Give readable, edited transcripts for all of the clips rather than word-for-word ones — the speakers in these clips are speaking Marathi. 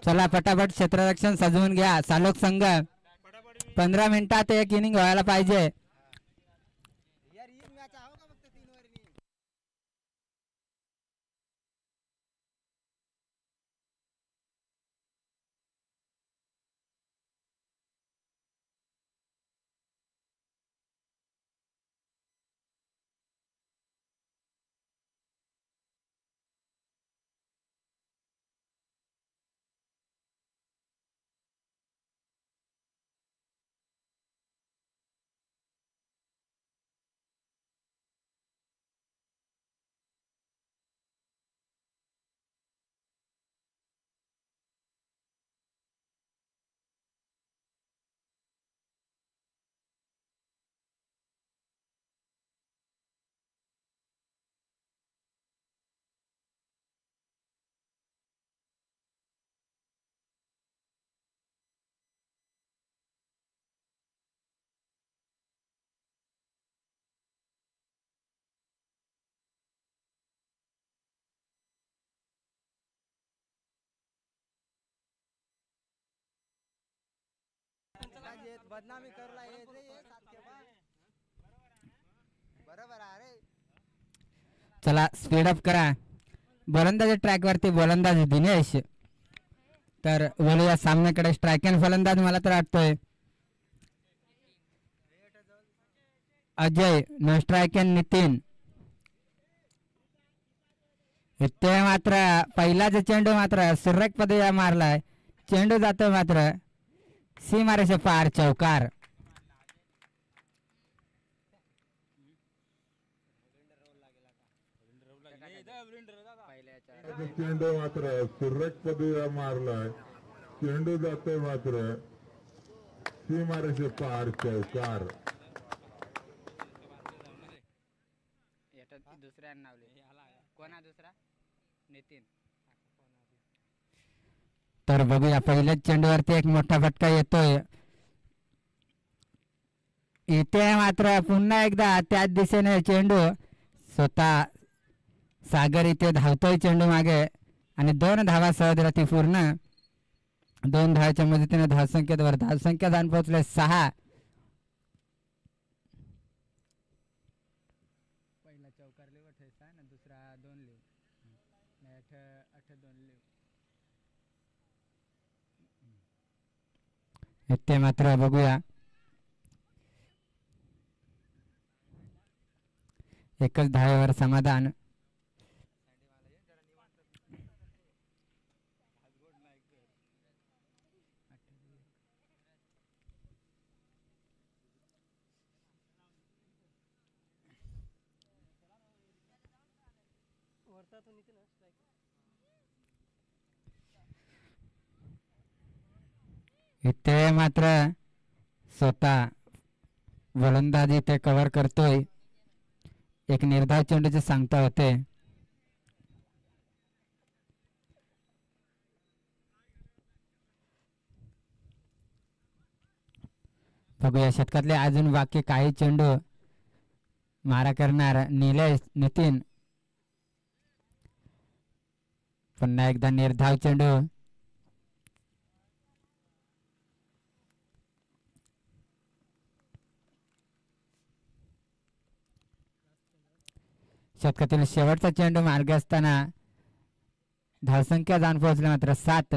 चला पटापट क्षेत्ररक्षण सजवून घ्या सालोक संघ. 15 मिनिटात एक इनिंग व्हायला पाहिजे. बदनामी करला बरोबर अरे. चला स्पीडअप करा. गोलंदाजी ट्रॅक वरती गोलंदाज दिनेश. तर बोलूया सामन्याकडे. स्ट्राईक अँड फलंदाज मला तर वाटतोय Ajay. Non striker end Nitin. इथे मात्र पहिलाच चेंडू मात्र सुरेख पदे मारलाय. चेंडू जातो मात्र सीमारेषे पार. चौकार. चेंडू मात्र सुरेख पदे मारलाय. चेंडू जातोय मात्र सीमारेषे पार. चौकार. दुसऱ्या नावले कोणा दुसरा नितीन. तर बघूया पहिल्याच चेंडूवरती एक मोठा फटका येतोय. इथे मात्र पुन्हा एकदा त्याच दिशेने चेंडू. स्वतः सागर इथे धावतोय चेंडू मागे आणि 2 धावा सहजगती पूर्ण. 2 धावाच्या मदतीने धावसंख्येवर धावसंख्या जाऊन पोहोचले 6. पहिला चौकार लिव 28 ना दुसरा 2 लिव 8 2 लिव. इथे मात्र बघूया एकच धावेवर समाधान. इथे मात्र स्वतः गोलंदाज इथे कव्हर करतोय. एक निर्धाव चेंडूचे सांगता होते. बघूया शतकातले अजून बाकी काही चेंडू मारा करणार निलेश नितीन. पुन्हा एकदा निर्धाव चेंडू. शतकातील शेवटचा चेंडू मार्ग असताना धावसंख्या जाऊन पोहोचली मात्र 7.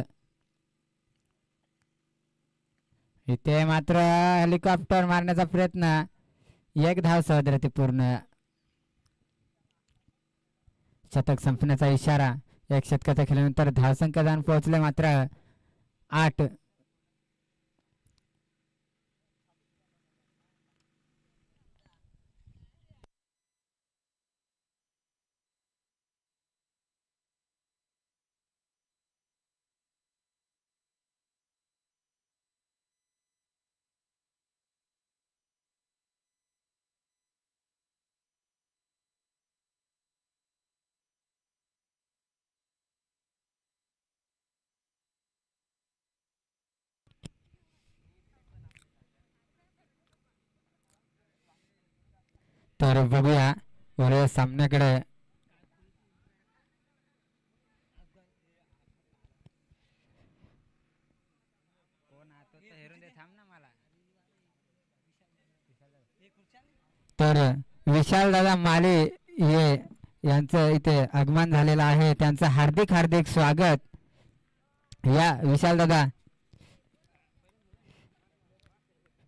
इथे मात्र हेलिकॉप्टर मारण्याचा प्रयत्न. 1 धाव सहजगती पूर्ण. शतक संपण्याचा इशारा. 1 षटकाच्या खेळल्यानंतर धावसंख्या जाऊन पोहोचले मात्र 8. तर बघूया वरील सामन्याकडे. तो हेरून दे, थांब ना मला. तर विशाल दादा माले हे यांचं इथे आगमन झालेलं आहे. त्यांचं हार्दिक हार्दिक स्वागत. या विशाल दादा.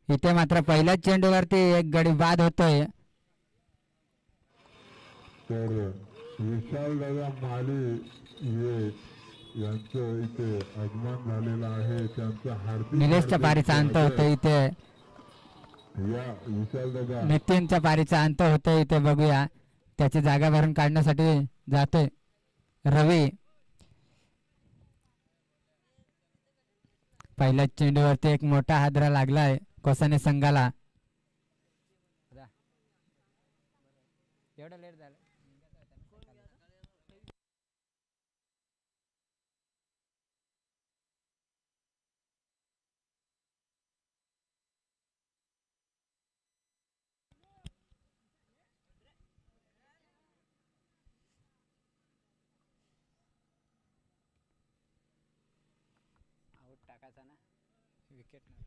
इथे मात्र पहिल्याच चेंडूवरती एक गडी बाद होतोय. तर विशाल दादा माले हे यांचं इथे आगमन झालेलं आहे. त्यांचं हार्दिक निलेशच्या पारीचा अंत होतोय इथे. या विशाल दादा नितीनच्या पारीचा अंत होतोय इथे. बघूया त्याची जागा भरून काढण्यासाठी जातोय रवी. पहिल्याच चेंडूवरती एक मोठा हादरा लागलाय कोसाने संघाला. एवढं लेट झालं. आऊट टाकायचा ना, विकेट नाही.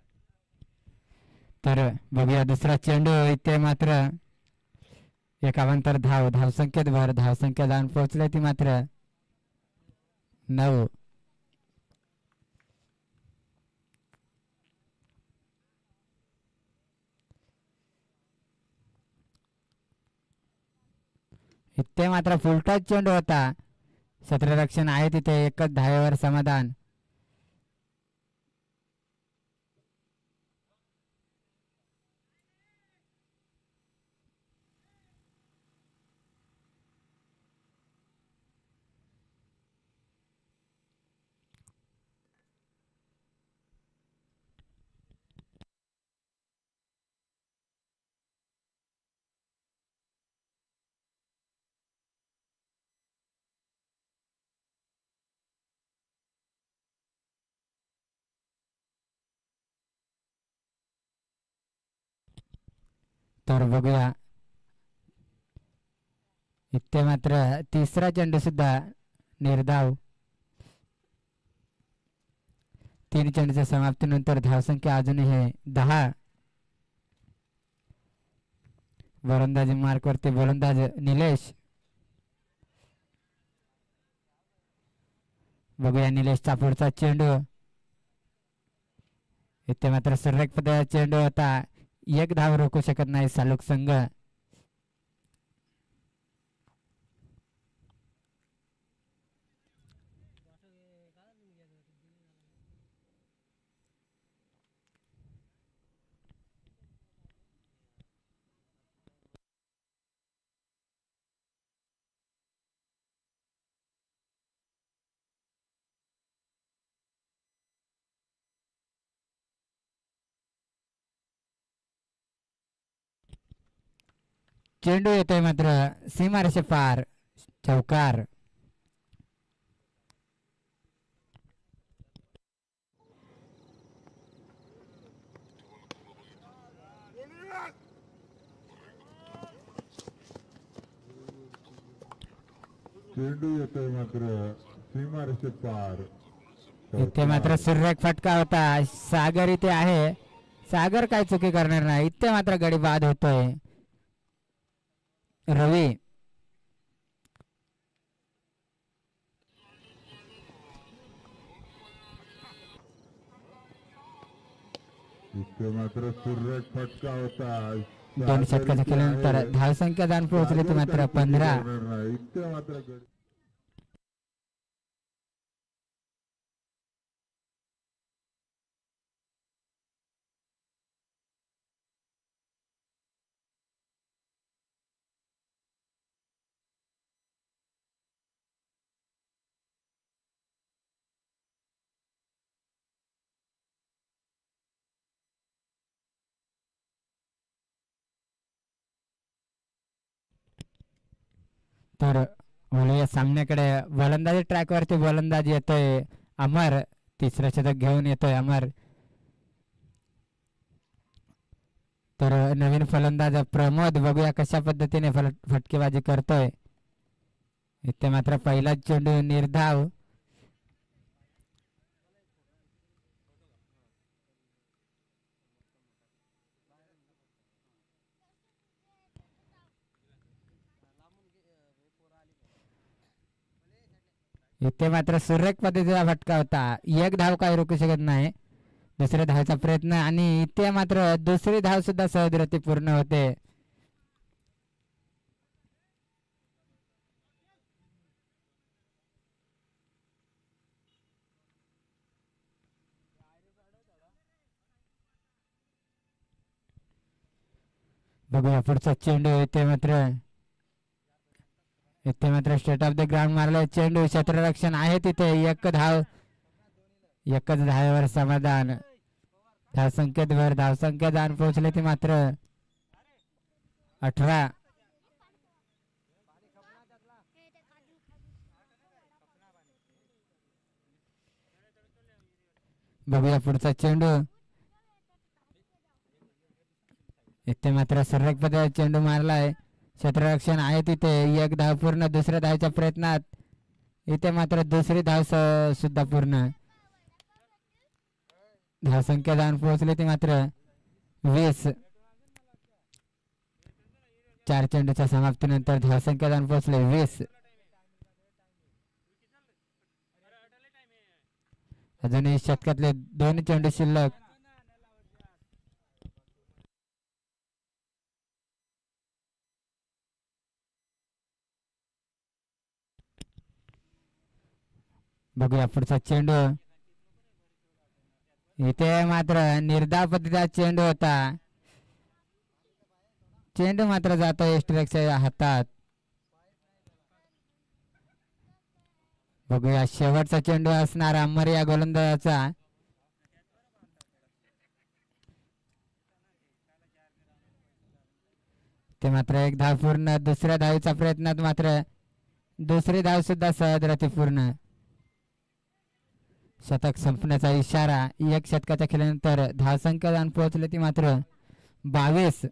तर बघूया दुसरा चेंडू. इथे मात्र एक अवांतर धावसंख्येत भर. धावसंख्या जाऊन पोहोचले ती मात्र 9. इथे मात्र फुलटॉस चेंडू होता. क्षेत्ररक्षण आहे तिथे. एकच धावेवर समाधान. तर बघूया इथे मात्र तिसरा चेंडू सुद्धा निर्धाव. 3 चेंडूच्या समाप्तीनंतर धावसंख्या अजूनही 10. गोलंदाजी मार्कवरती गोलंदाज निलेश. बघूया निलेशचा पुढचा चेंडू. इथे मात्र सुरेख पद्धतीचा चेंडू होता. एक धाव रोखू शकत नाही सालुक संघ. चेंडू येतोय मात्र सीमारेषे पार. चौकार. चेंडू येतोय मात्र सीमारेषे पार. इथे मात्र सुरेख फटका होता. सागर इथे आहे. सागर काय चुकी करणार नाही. इथे मात्र गडी बाद होतोय. रवी. इथे मात्र सुरेख फटका होता. 2 षटकाच्या केल्यानंतर धावसंख्या जाऊन पोहोचली ती मात्र 15. इथे मात्र तर या सामन्याकडे गोलंदाजी ट्रॅकवरती गोलंदाज येतोय अमर. तिसरं शतक घेऊन येतोय अमर. तर नवीन फलंदाज प्रमोद. बघूया कशा पद्धतीने फटकेबाजी करतोय. इथे मात्र पहिलाच चेंडू निर्धाव. इथे मात्र सुरेख पद्धतीचा फटका होता. एक धाव काही रोखू शकत नाही. दुसऱ्या धावचा प्रयत्न आणि इथे मात्र दुसरी धाव सुद्धा सहजरित्या पूर्ण होते. बघूया पुढचा चेंडू. इथे मात्र स्टेट ऑफ द ग्राउंड मारलाय चेंडू. क्षेत्ररक्षण आहे तिथे. एकच धावेवर समाधान. धावसंख्येत जाऊन पोहोचले ते मात्र 18. बघूया पुढचा चेंडू. इथे मात्र सर्वक पद्धतीने चेंडू मारलाय. क्षेत्ररक्षण आहे तिथे. एक धाव पूर्ण. दुसऱ्या धावच्या प्रयत्नात इथे मात्र दुसरी धाव सुद्धा पूर्ण. धावसंख्या जाऊन पोहोचले ते मात्र 20. 4 चेंडूच्या समाप्तीनंतर धावसंख्या जाऊन पोहोचले 20. अजूनही शतकातले 2 चेंडू शिल्लक. बघूया पुढचा चेंडू. इथे मात्र निर्धाव पद्धतीचा चेंडू होता. चेंडू मात्र जातो यष्टीरक्षकाच्या हातात. बघूया शेवटचा चेंडू असणार अमर या गोलंदाजाचा. ते मात्र एक धाव पूर्ण. दुसऱ्या धावेच्या प्रयत्नात मात्र दुसरी धाव सुद्धा सहजरित्या पूर्ण. शतक संपण्याचा इशारा. एक षटकाच्या खेळानंतर धावसंख्या जाऊन पोहोचले ती मात्र 22.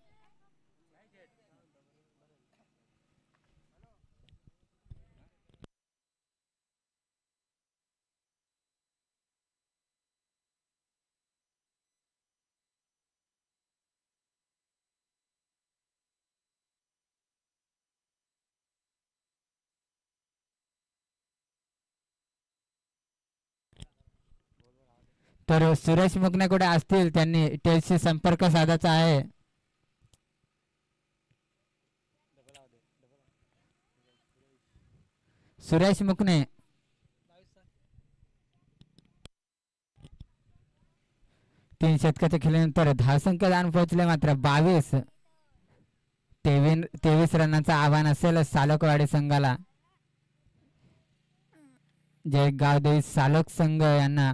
तर सुरेश मुकणे कुठे असतील त्यांनी टेलशी संपर्क साधायचा आहे. सुरेश मुकणे. तीन षटकाच्या खेळीनंतर धावसंख्या जाऊन पोहोचले मात्र 22. 23 रनाचं आव्हान असेल सालोकवाडी संघाला. जय गावदेवी सालोक संघ यांना.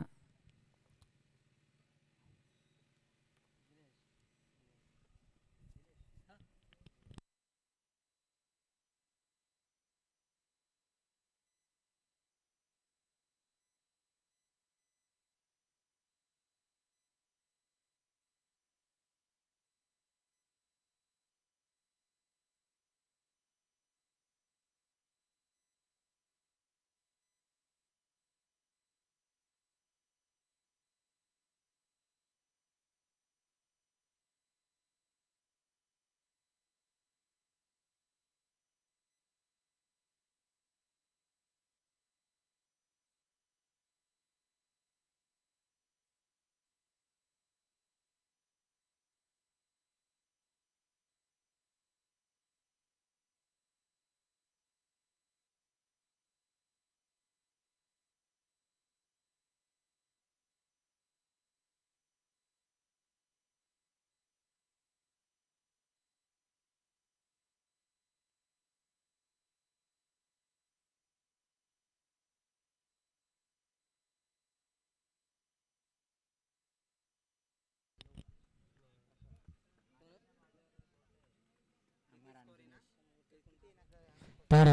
तर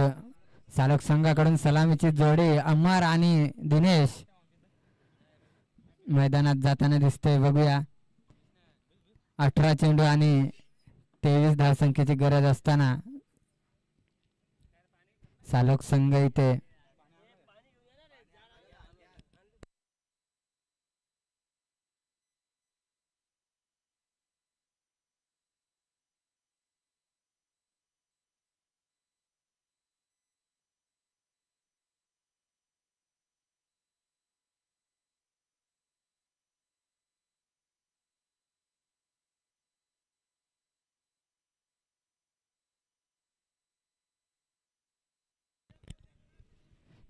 सालोक संघाकडून सलामीची जोडी अमर आणि दिनेश मैदानात जाताना दिसते. बघूया 18 चेंडू आणि 23 धावसंख्येची गरज असताना सालोक संघ इथे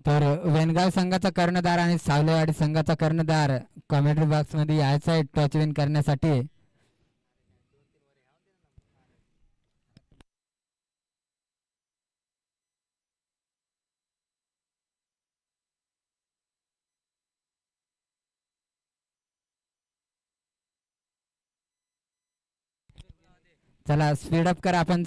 तर वेनगाव संघाचा कर्णधार आणि सावलेवाडी संघाचा कर्णधार कॉमेंट्री बॉक्स मध्ये यायचा आहे टच विन करण्यासाठी. चला स्पीड अप करा आपण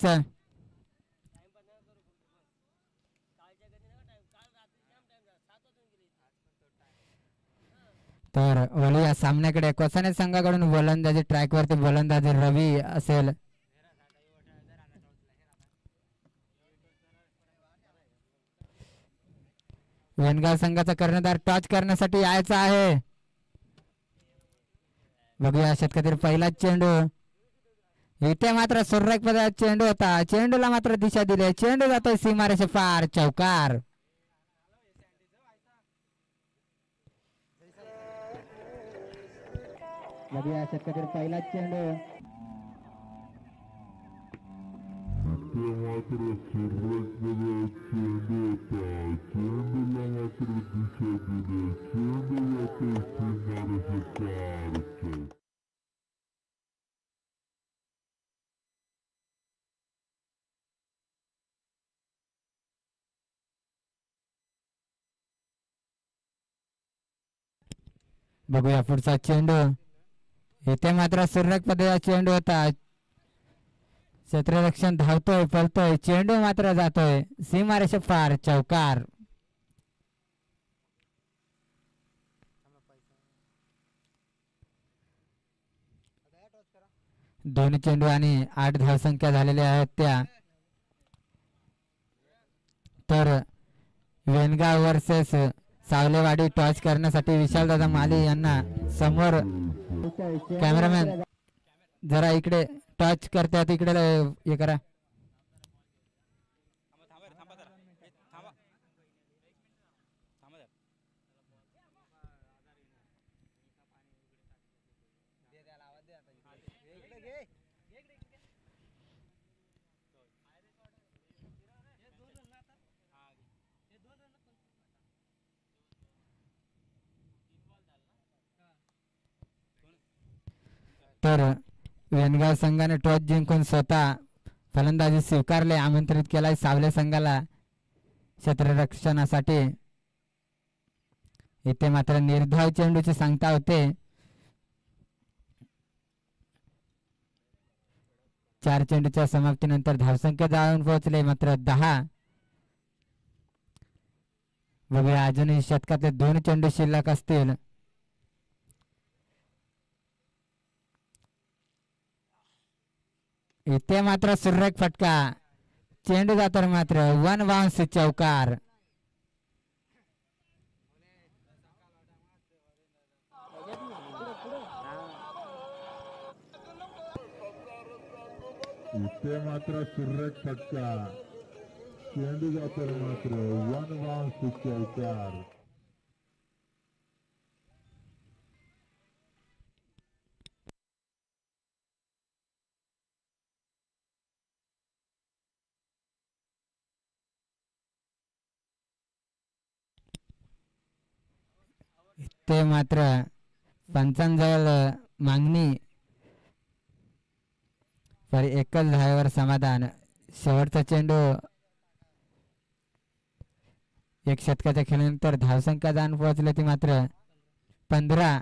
तर वळू या सामन्याकडे. कोसाने संघाकडून गोलंदाजी ट्रॅकवरती गोलंदाजी रवी असेल. वेनगाव संघाचा कर्णधार टॉच करण्यासाठी यायचा आहे. बघूया षटकातील पहिलाच चेंडू. इथे मात्र सुरेख पदार्थ चेंडू होता. चेंडूला मात्र दिशा दिली. चेंडू जातोय सीमारेषे पार. चौकार. बघूया षटकातील पहिलाच चेंडू. इथे मात्र सुरेख पदार्थ चेंडू होता. चेंडूला मात्र दिशा दिली. चेंडू जातोय सीमारेषे पार. बघूया पुढचा चेंडू. इथे मात्र सुरेख पदाचा चेंडू होता. क्षेत्ररक्षण धावतोय पळतोय. चेंडू मात्र जातोय सीमारेषे पार. चौकार. दोन चेंडू आणि 8 धावसंख्या झालेल्या आहेत त्या. तर वेनगाव वर्सेस सावलेवाडी टॉच करण्यासाठी विशालदादा माली यांना समोर. कॅमेरामॅन जरा इकडे टच करतात इकडे हे करा. तर वेनगाव संघाने टॉस जिंकून स्वतः फलंदाजी स्वीकारले. आमंत्रित केलाय सावले संघाला क्षेत्ररक्षणासाठी. इथे मात्र निर्धाव चेंडूची सांगता होते. 4 चेंडूच्या समाप्तीनंतर धावसंख्या जाऊन पोहोचले मात्र 10. बघूया अजूनही षटकातले 2 चेंडू शिल्लक असतील. इथे मात्र सुरेख फटका. चेंडू जातो मात्र 1 बाउन्स. चौकार. इथे मात्र सुरेख फटका. चेंडू जातो मात्र 1 बाउन्स. चौकार. ते मात्र पंचांजवळ मागणी पर एकच धावेवर समाधान. शेवटचा चेंडू. एक षटकाच्या खेळीनंतर धावसंख्या जाऊन पोहोचले ती मात्र 15.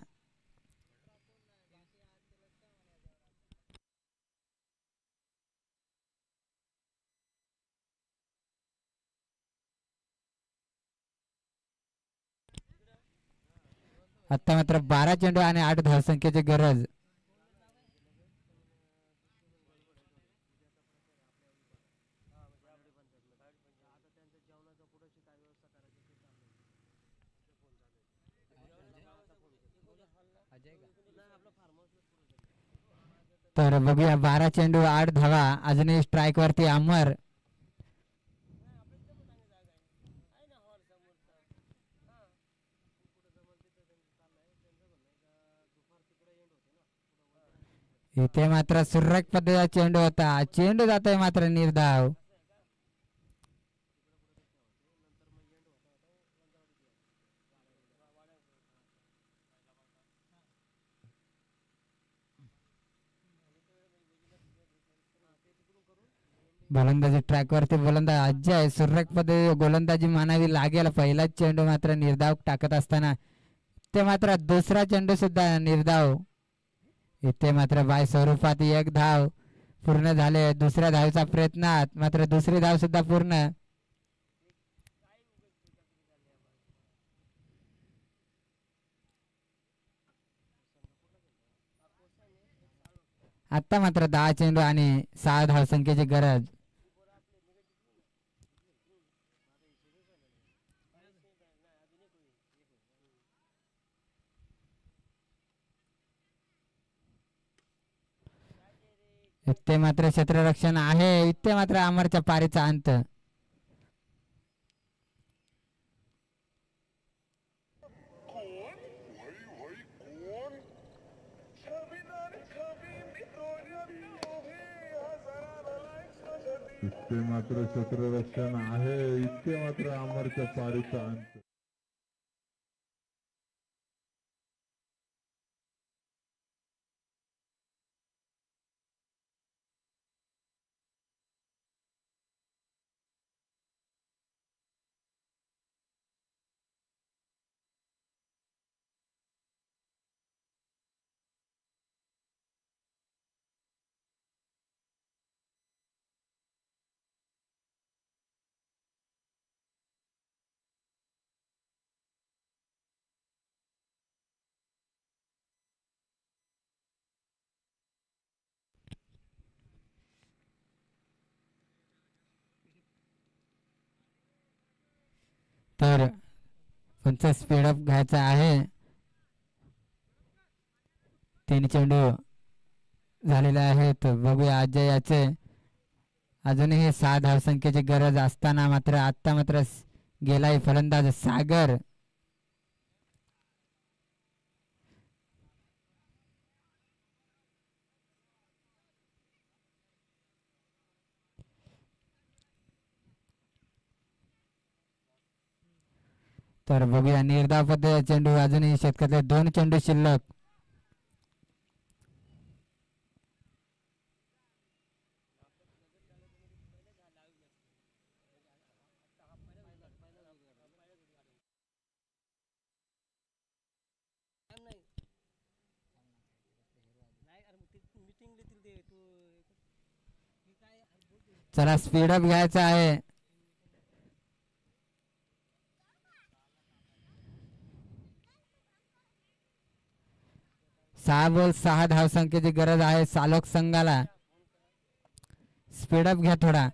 आता मात्र 12 चेंडू आणि 8 धावसंख्येची गरज. तर बघूया 12 चेंडू 8 धावा. अजूनही स्ट्राईक वरती अमर. इथे मात्र सुरेख पद्धतीचा चेंडू होता. चेंडू जातोय मात्र निर्धाव. गोलंदाजी ट्रॅकवरती गोलंदाज अजय सुरेख पद्धती गोलंदाजी मानावी लागेल. पहिलाच चेंडू मात्र निर्धाव टाकत असताना ते मात्र दुसरा चेंडू सुद्धा निर्धाव. इथे मात्र बाय स्वरूपात एक धाव पूर्ण झाले. दुसऱ्या धावचा प्रयत्नात मात्र दुसरी धाव सुद्धा पूर्ण. आता मात्र 10 चेंडू आणि 6 धावसंख्येची गरज. इथे मात्र क्षेत्ररक्षण आहे. इथे मात्र अमरच्या पारीचा अंत. इथे मात्र क्षेत्ररक्षण आहे. इथे मात्र अमरच्या पारीचा अंत. तर कोणचा स्पीडअप घ्यायचा आहे. 3 चेंडू झालेले आहेत. बघूया अजय याचे अजूनही 6 धावसंख्येची गरज असताना मात्र आता मात्र गेलाय फलंदाज सागर. तर बघूया निर्धाव पद्धती चेंडू अजूनही शेतकऱ्याचे 2 चेंडू शिल्लक. चला स्पीडअप घ्यायचा आहे. 6 बॉल 6 धावसंख्येची गरज आहे सालोक संघाला. स्पीडअप घ्या थोडा.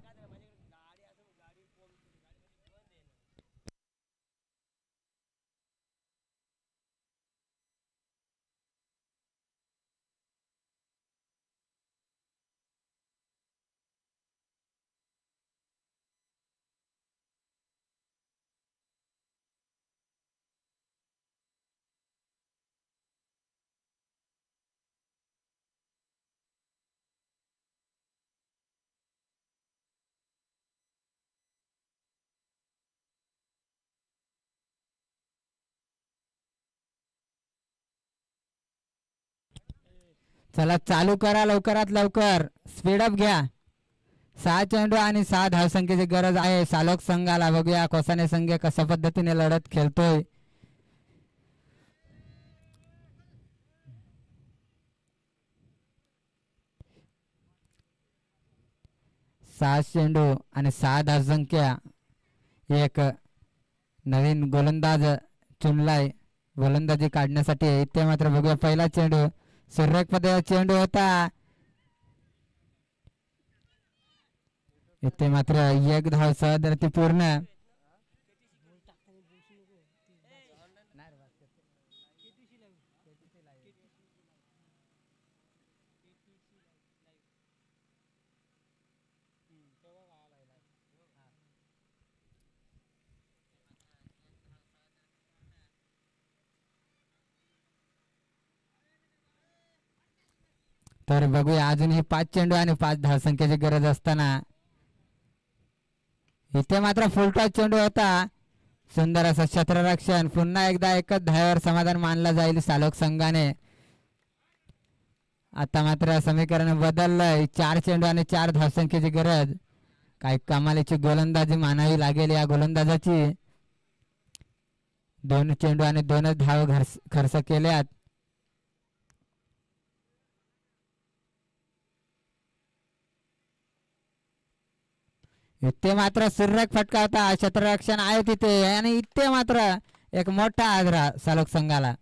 चला चालू करा लवकरात लवकर. स्पीडअप घ्या. 6 चेंडू आणि 6 धावसंख्येची गरज आहे सालोक संघाला. बघूया कोसाने संघ कशा पद्धतीने लढत खेळतोय. 6 चेंडू आणि 6 धावसंख्या. एक नवीन गोलंदाज चुनलाय गोलंदाजी काढण्यासाठी. इथे मात्र बघूया पहिला चेंडू सुरेख पद्धतीचा चेंडू होता. इथे मात्र एक धाव सहज पूर्ण. तर बघूया अजूनही 5 चेंडू आणि 5 धावसंख्येची गरज असताना इथे मात्र फुलटॉस चेंडू होता. सुंदर असं क्षेत्ररक्षण. पुन्हा एकदा एकच धावेवर समाधान मानला जाईल सालोक संघाने. आता मात्र समीकरण बदललंय. 4 चेंडू आणि 4 धावसंख्येची गरज. काही कमालीची गोलंदाजी मानावी लागेल या गोलंदाजाची. 2 चेंडू आणि 2च धाव खर्च केल्यात. इथे मात्र सुरेख फटका होता. क्षेत्ररक्षण आहे तिथे आणि इथे मात्र एक मोठा आदरा सालोक संघाला.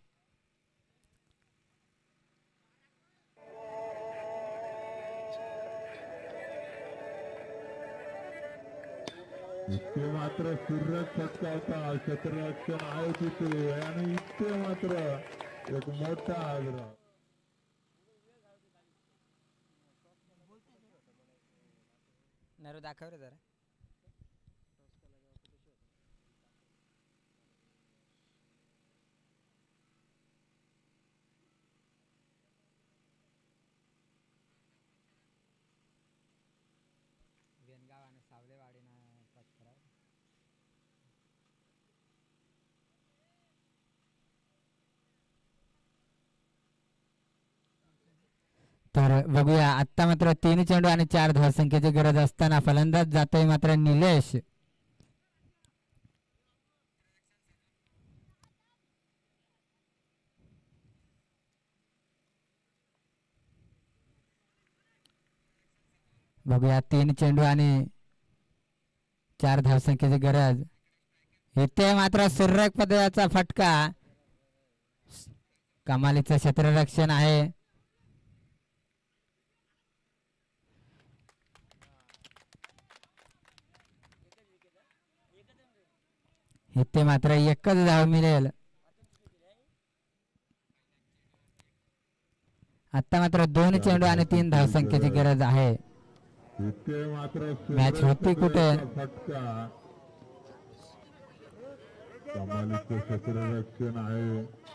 इथे मात्र सुरेख फटका होता. क्षेत्ररक्षण आहे तिथे आणि इथे मात्र एक मोठा आग्रह. नरू दाखव रे जरा. वेनगाव आणि सावलेवाडीना पत्कराव. तर बघूया आत्ता मात्र 3 चेंडू आणि 4 धावसंख्येची गरज असताना फलंदाज जातोय मात्र निलेश. बघूया 3 चेंडू आणि 4 धावसंख्येची गरज. इथे मात्र सुरेख पद्धतीचा फटका. कमालीचं क्षेत्ररक्षण आहे. इथे मात्र एकच धाव मिळेल. आता मात्र 2 चेंडू आणि 3 धावसंख्येची गरज आहे. इथे मात्र मॅच होती कुठे. फटका. कमालीचं क्षेत्ररक्षण आहे.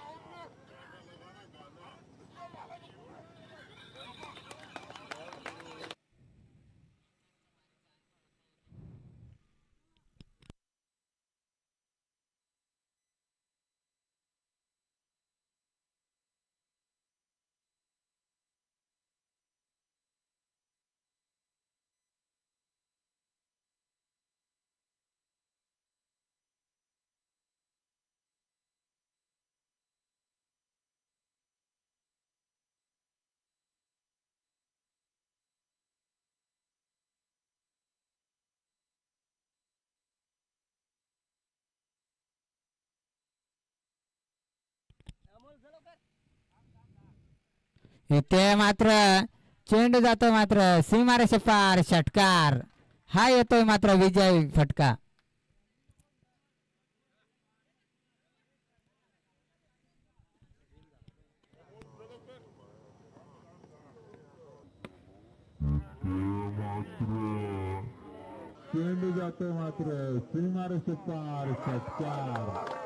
इथे मात्र चेंडू जातो मात्र सीमारेषे पार. षटकार हा येतोय मात्र विजय फटका. चेंडू जातो मात्र सीमारेषे पार. षटकार.